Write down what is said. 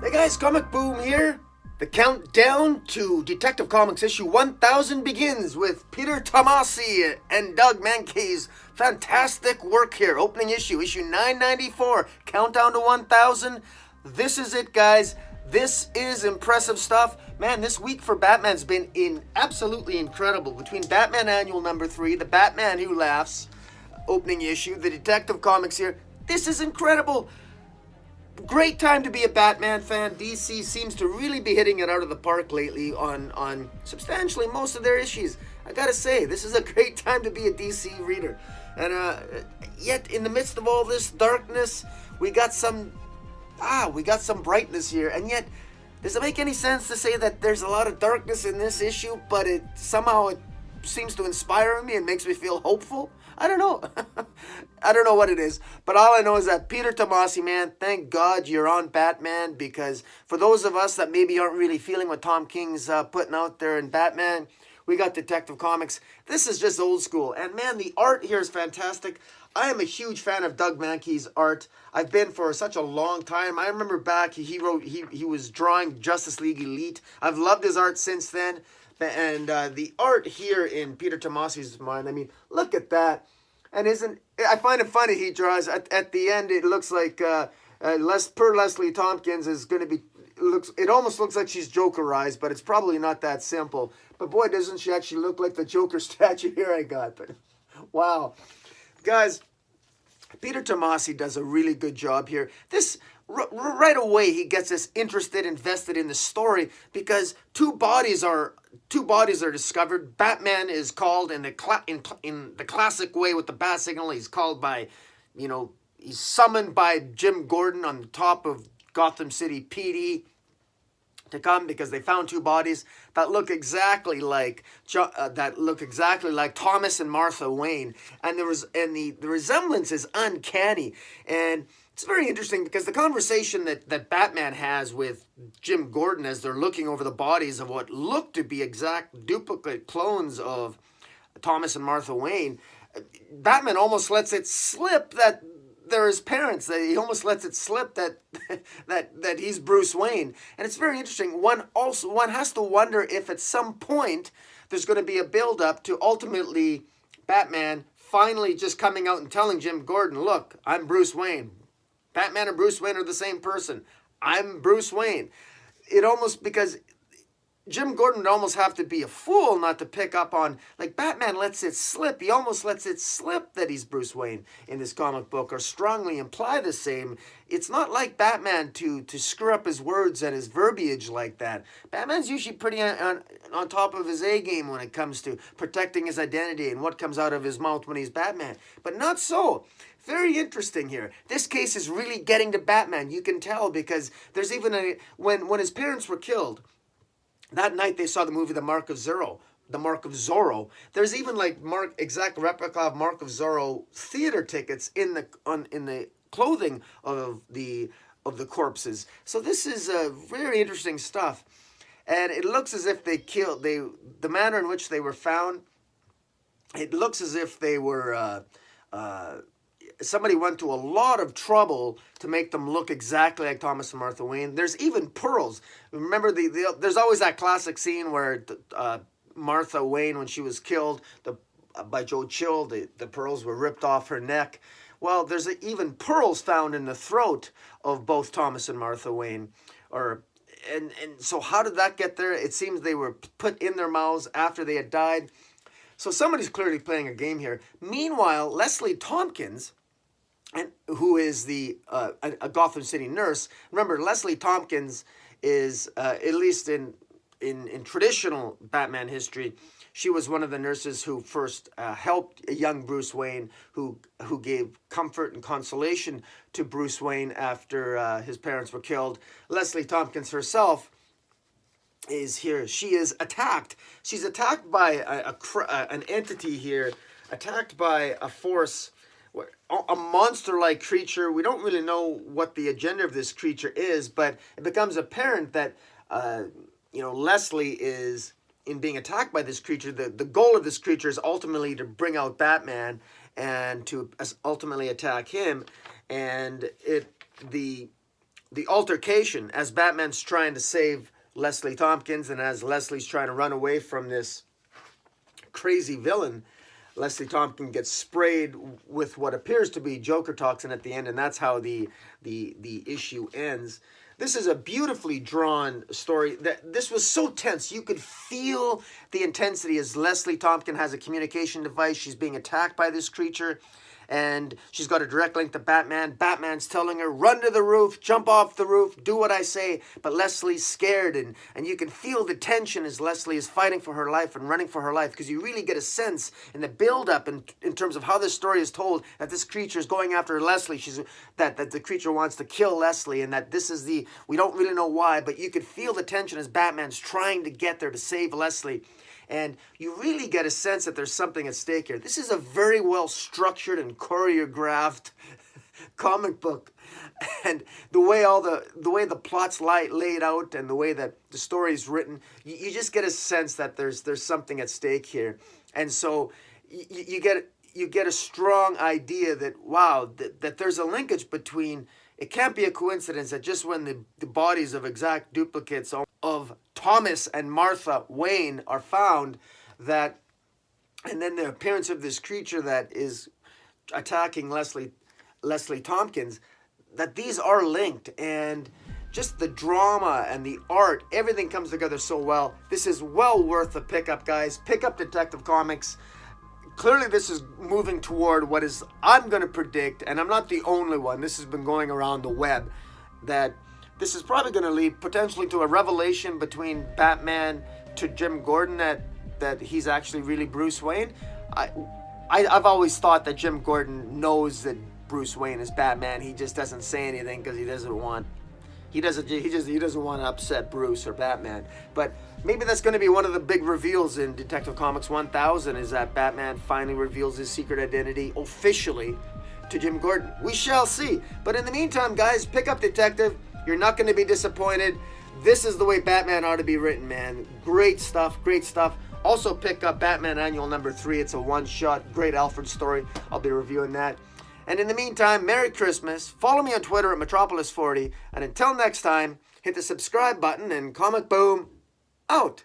Hey guys, Comic Boom here. The countdown to Detective Comics issue 1000 begins with Peter Tomasi and Doug Mahnke's fantastic work here. Opening issue 994. Countdown to 1000. This is it, guys. This is impressive stuff. Man, this week for Batman's been absolutely incredible. Between Batman Annual number 3, The Batman Who Laughs, opening issue, the Detective Comics here. This is incredible. Great time to be a Batman fan. DC seems to really be hitting it out of the park lately on substantially most of their issues. I gotta say, this is a great time to be a DC reader. And yet, in the midst of all this darkness, we got some brightness here. And yet, does it make any sense to say that there's a lot of darkness in this issue, but it seems to inspire me and makes me feel hopeful? I don't know. I don't know what it is. But all I know is that Peter Tomasi, man, thank God you're on Batman, because for those of us that maybe aren't really feeling what Tom King's putting out there in Batman, we got Detective Comics. This is just old school. And man, the art here is fantastic. I am a huge fan of Doug Mahnke's art. I've been for such a long time. I remember back he was drawing Justice League Elite. I've loved his art since then. And the art here in Peter Tomasi's mind, I mean, look at that. And I find it funny he draws, at the end, it looks like, Leslie Thomkins is going to be, it almost looks like she's Jokerized, but it's probably not that simple. But boy, doesn't she actually look like the Joker statue here I got. But wow. Guys, Peter Tomasi does a really good job here. This right away he gets us interested, invested in the story, because two bodies are discovered. Batman is called in the classic way with the bat signal. He's called by, he's summoned by Jim Gordon on the top of Gotham City PD to come because they found two bodies that look exactly like Thomas and Martha Wayne, and the resemblance is uncanny. And it's very interesting because the conversation that Batman has with Jim Gordon as they're looking over the bodies of what look to be exact duplicate clones of Thomas and Martha Wayne, Batman almost lets it slip that they're his parents. He almost lets it slip that that he's Bruce Wayne. And it's very interesting. One has to wonder if at some point there's going to be a build-up to ultimately Batman finally just coming out and telling Jim Gordon, look, I'm Bruce Wayne. Batman and Bruce Wayne are the same person. I'm Bruce Wayne. It almost, because Jim Gordon would almost have to be a fool not to pick up on, like, Batman lets it slip. He almost lets it slip that he's Bruce Wayne in this comic book, or strongly imply the same. It's not like Batman to screw up his words and his verbiage like that. Batman's usually pretty on top of his A game when it comes to protecting his identity and what comes out of his mouth when he's Batman. But not so. Very interesting here. This case is really getting to Batman. You can tell because there's even when his parents were killed, that night they saw the movie The Mark of Zorro. There's even like exact replica of Mark of Zorro theater tickets in the clothing of the corpses. So this is very interesting stuff. And it looks as if the manner in which they were found, it looks as if they were somebody went to a lot of trouble to make them look exactly like Thomas and Martha Wayne. There's even pearls. Remember, there's always that classic scene where Martha Wayne, when she was killed by Joe Chill, the pearls were ripped off her neck. Well, there's even pearls found in the throat of both Thomas and Martha Wayne. And so how did that get there? It seems they were put in their mouths after they had died. So somebody's clearly playing a game here. Meanwhile, Leslie Thomkins, who is a Gotham City nurse. Remember, Leslie Thomkins is, at least in traditional Batman history, she was one of the nurses who first helped a young Bruce Wayne, who gave comfort and consolation to Bruce Wayne after his parents were killed. Leslie Thomkins herself is here. She is attacked. She's attacked by an entity here, attacked by a force, a monster-like creature. We don't really know what the agenda of this creature is, but it becomes apparent that Leslie is, in being attacked by this creature, the goal of this creature is ultimately to bring out Batman and to ultimately attack him. And the the altercation as Batman's trying to save Leslie Thomkins, and as Leslie's trying to run away from this crazy villain, Leslie Thomkins gets sprayed with what appears to be Joker toxin at the end, and that's how the issue ends. This is a beautifully drawn story. This was so tense. You could feel the intensity as Leslie Thomkins has a communication device. She's being attacked by this creature, and she's got a direct link to Batman. Batman's telling her, run to the roof, jump off the roof, do what I say. But Leslie's scared, and you can feel the tension as Leslie is fighting for her life and running for her life, because you really get a sense in the build-up in terms of how this story is told that this creature is going after Leslie. That the creature wants to kill Leslie, and that this is we don't really know why, but you could feel the tension as Batman's trying to get there to save Leslie. And you really get a sense that there's something at stake here. This is a very well structured and choreographed comic book. And the way the plot's laid out and the way that the story's written, you just get a sense that there's something at stake here. And so you get a strong idea that, wow, that there's a linkage between, it can't be a coincidence that just when the bodies of exact duplicates of Thomas and Martha Wayne are found, and then the appearance of this creature that is attacking Leslie Thomkins, that these are linked, and just the drama and the art, everything comes together so well. This is well worth a pickup, guys. Pick up Detective Comics. Clearly, this is moving toward what is, I'm going to predict, and I'm not the only one, this has been going around the web, that this is probably going to lead potentially to a revelation between Batman to Jim Gordon that he's actually really Bruce Wayne. I've always thought that Jim Gordon knows that Bruce Wayne is Batman. He just doesn't say anything because he doesn't want to upset Bruce or Batman. But maybe that's going to be one of the big reveals in Detective Comics 1000, is that Batman finally reveals his secret identity officially to Jim Gordon. We shall see. But in the meantime, guys, pick up Detective. You're not going to be disappointed. This is the way Batman ought to be written, man. Great stuff, great stuff. Also pick up Batman Annual number 3. It's a one-shot, great Alfred story. I'll be reviewing that. And in the meantime, Merry Christmas. Follow me on Twitter at Metropolis40. And until next time, hit the subscribe button and Comic Boom out.